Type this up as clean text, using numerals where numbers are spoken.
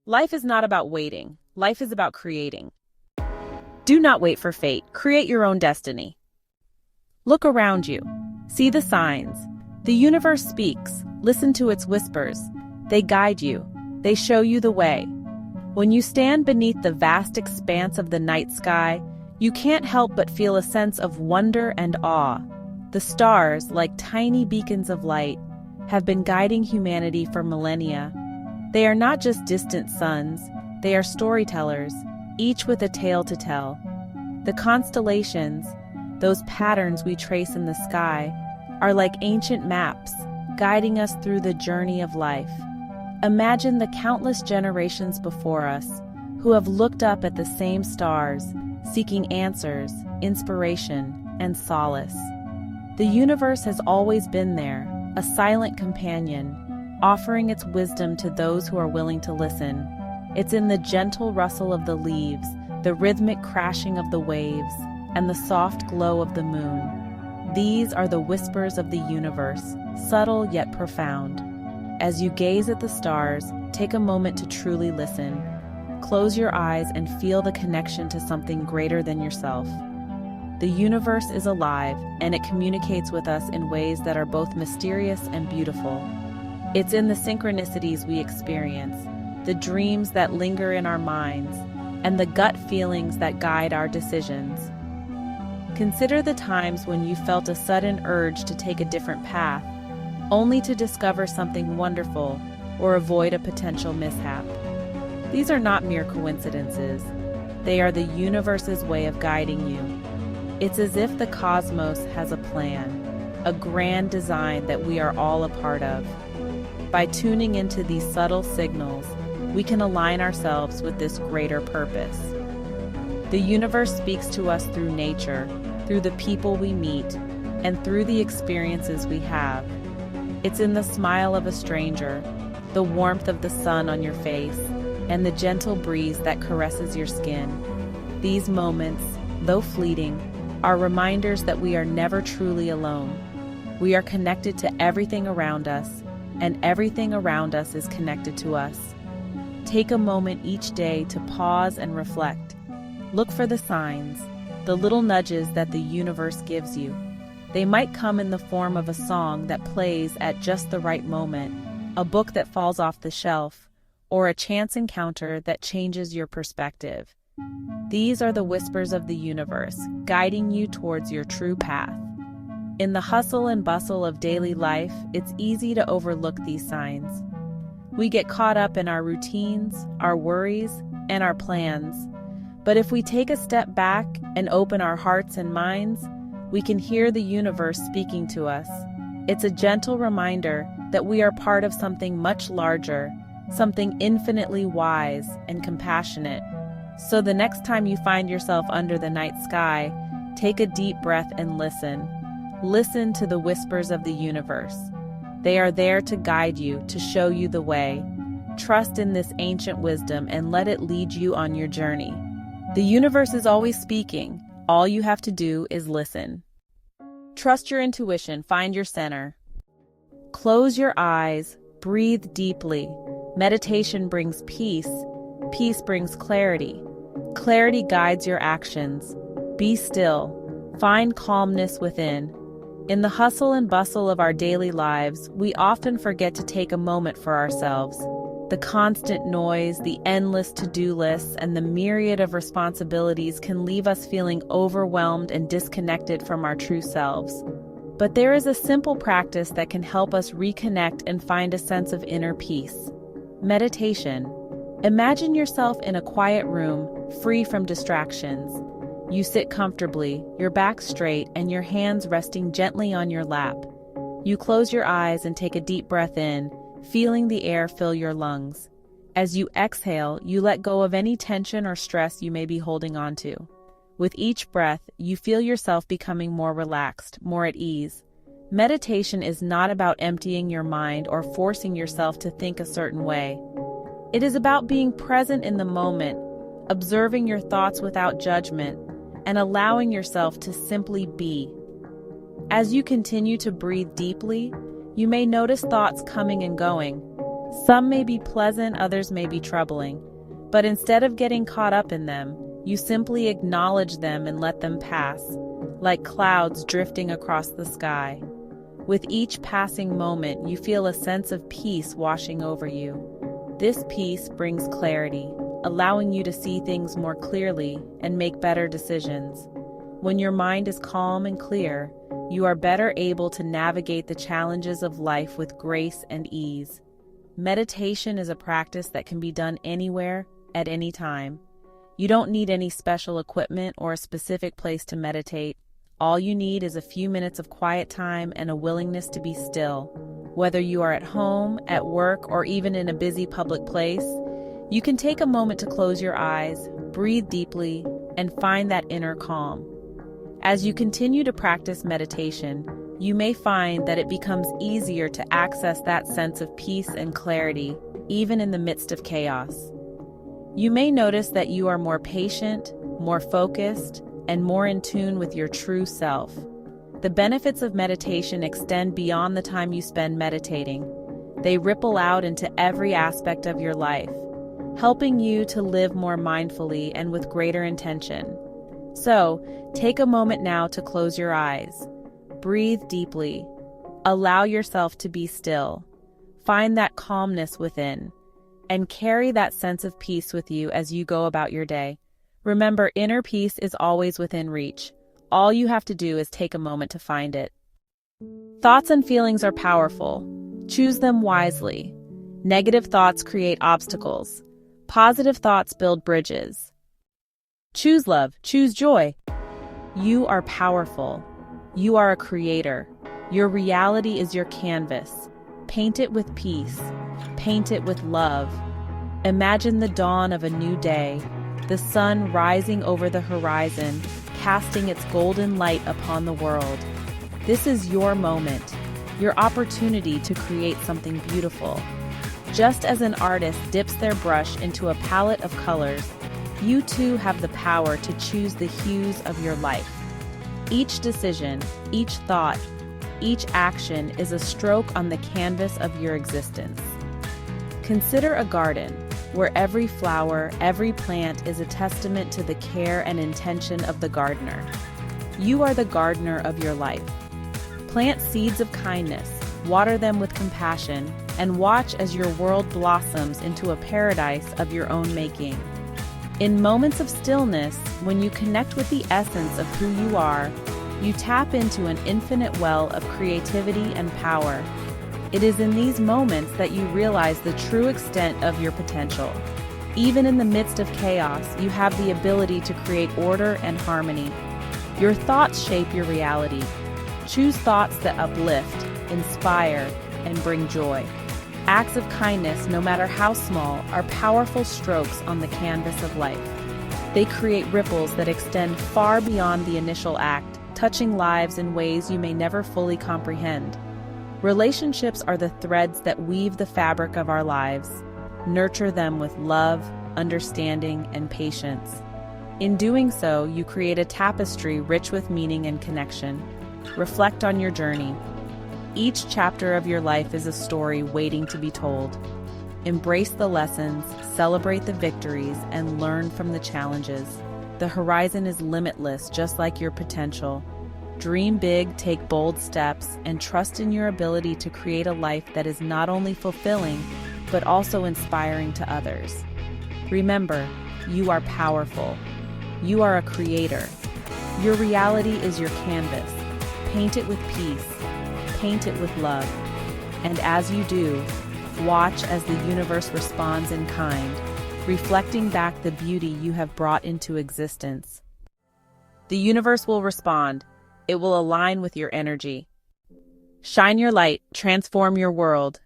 Life is not about waiting. Life is about creating. Do not wait for fate. Create your own destiny. Look around you. See the signs. The universe speaks. Listen to its whispers. They guide you. They show you the way. When you stand beneath the vast expanse of the night sky, you can't help but feel a sense of wonder and awe. The stars, like tiny beacons of light, have been guiding humanity for millennia. They are not just distant suns, they are storytellers, each with a tale to tell. The constellations, those patterns we trace in the sky, are like ancient maps, guiding us through the journey of life. Imagine the countless generations before us who have looked up at the same stars, seeking answers, inspiration, and solace. The universe has always been there, a silent companion, offering its wisdom to those who are willing to listen. It's in the gentle rustle of the leaves, the rhythmic crashing of the waves, and the soft glow of the moon. These are the whispers of the universe, subtle yet profound. As you gaze at the stars, take a moment to truly listen. Close your eyes and feel the connection to something greater than yourself. The universe is alive, and it communicates with us in ways that are both mysterious and beautiful. It's in the synchronicities we experience, the dreams that linger in our minds, and the gut feelings that guide our decisions. Consider the times when you felt a sudden urge to take a different path, only to discover something wonderful or avoid a potential mishap. These are not mere coincidences. They are the universe's way of guiding you. It's as if the cosmos has a plan, a grand design that we are all a part of. By tuning into these subtle signals, we can align ourselves with this greater purpose. The universe speaks to us through nature, through the people we meet, and through the experiences we have. It's in the smile of a stranger, the warmth of the sun on your face, and the gentle breeze that caresses your skin. These moments, though fleeting, are reminders that we are never truly alone. We are connected to everything around us, and everything around us is connected to us. Take a moment each day to pause and reflect. Look for the signs, the little nudges that the universe gives you. They might come in the form of a song that plays at just the right moment, a book that falls off the shelf, or a chance encounter that changes your perspective. These are the whispers of the universe, guiding you towards your true path. In the hustle and bustle of daily life, it's easy to overlook these signs. We get caught up in our routines, our worries, and our plans. But if we take a step back and open our hearts and minds, we can hear the universe speaking to us. It's a gentle reminder that we are part of something much larger, something infinitely wise and compassionate. So the next time you find yourself under the night sky, take a deep breath and listen. Listen to the whispers of the universe. They are there to guide you, to show you the way. Trust in this ancient wisdom and let it lead you on your journey. The universe is always speaking. All you have to do is listen. Trust your intuition, find your center. Close your eyes, breathe deeply. Meditation brings peace. Peace brings clarity. Clarity guides your actions. Be still. Find calmness within. In the hustle and bustle of our daily lives, we often forget to take a moment for ourselves. The constant noise, the endless to-do lists, and the myriad of responsibilities can leave us feeling overwhelmed and disconnected from our true selves. But there is a simple practice that can help us reconnect and find a sense of inner peace. Meditation. Imagine yourself in a quiet room, free from distractions. You sit comfortably, your back straight, and your hands resting gently on your lap. You close your eyes and take a deep breath in, feeling the air fill your lungs. As you exhale, you let go of any tension or stress you may be holding on to. With each breath, you feel yourself becoming more relaxed, more at ease. Meditation is not about emptying your mind or forcing yourself to think a certain way. It is about being present in the moment, observing your thoughts without judgment, and allowing yourself to simply be. As you continue to breathe deeply, you may notice thoughts coming and going. Some may be pleasant, others may be troubling. But instead of getting caught up in them, you simply acknowledge them and let them pass, like clouds drifting across the sky. With each passing moment, you feel a sense of peace washing over you. This peace brings clarity, allowing you to see things more clearly and make better decisions. When your mind is calm and clear, you are better able to navigate the challenges of life with grace and ease. Meditation is a practice that can be done anywhere, at any time. You don't need any special equipment or a specific place to meditate. All you need is a few minutes of quiet time and a willingness to be still. Whether you are at home, at work, or even in a busy public place, you can take a moment to close your eyes, breathe deeply, and find that inner calm. As you continue to practice meditation, you may find that it becomes easier to access that sense of peace and clarity, even in the midst of chaos. You may notice that you are more patient, more focused, and more in tune with your true self. The benefits of meditation extend beyond the time you spend meditating. They ripple out into every aspect of your life, helping you to live more mindfully and with greater intention. So, take a moment now to close your eyes. Breathe deeply. Allow yourself to be still. Find that calmness within, and carry that sense of peace with you as you go about your day. Remember, inner peace is always within reach. All you have to do is take a moment to find it. Thoughts and feelings are powerful. Choose them wisely. Negative thoughts create obstacles. Positive thoughts build bridges. Choose love. Choose joy. You are powerful. You are a creator. Your reality is your canvas. Paint it with peace. Paint it with love. Imagine the dawn of a new day, the sun rising over the horizon, casting its golden light upon the world. This is your moment, your opportunity to create something beautiful. Just as an artist dips their brush into a palette of colors, you too have the power to choose the hues of your life. Each decision, each thought, each action is a stroke on the canvas of your existence. Consider a garden, where every flower, every plant is a testament to the care and intention of the gardener. You are the gardener of your life. Plant seeds of kindness, water them with compassion, and watch as your world blossoms into a paradise of your own making. In moments of stillness, when you connect with the essence of who you are, you tap into an infinite well of creativity and power. It is in these moments that you realize the true extent of your potential. Even in the midst of chaos, you have the ability to create order and harmony. Your thoughts shape your reality. Choose thoughts that uplift, inspire, and bring joy. Acts of kindness, no matter how small, are powerful strokes on the canvas of life. They create ripples that extend far beyond the initial act, touching lives in ways you may never fully comprehend. Relationships are the threads that weave the fabric of our lives. Nurture them with love, understanding, and patience. In doing so, you create a tapestry rich with meaning and connection. Reflect on your journey. Each chapter of your life is a story waiting to be told. Embrace the lessons, celebrate the victories, and learn from the challenges. The horizon is limitless, just like your potential. Dream big, take bold steps, and trust in your ability to create a life that is not only fulfilling, but also inspiring to others. Remember, you are powerful. You are a creator. Your reality is your canvas. Paint it with peace. Paint it with love. And as you do, watch as the universe responds in kind, reflecting back the beauty you have brought into existence. The universe will respond. It will align with your energy. Shine your light, transform your world,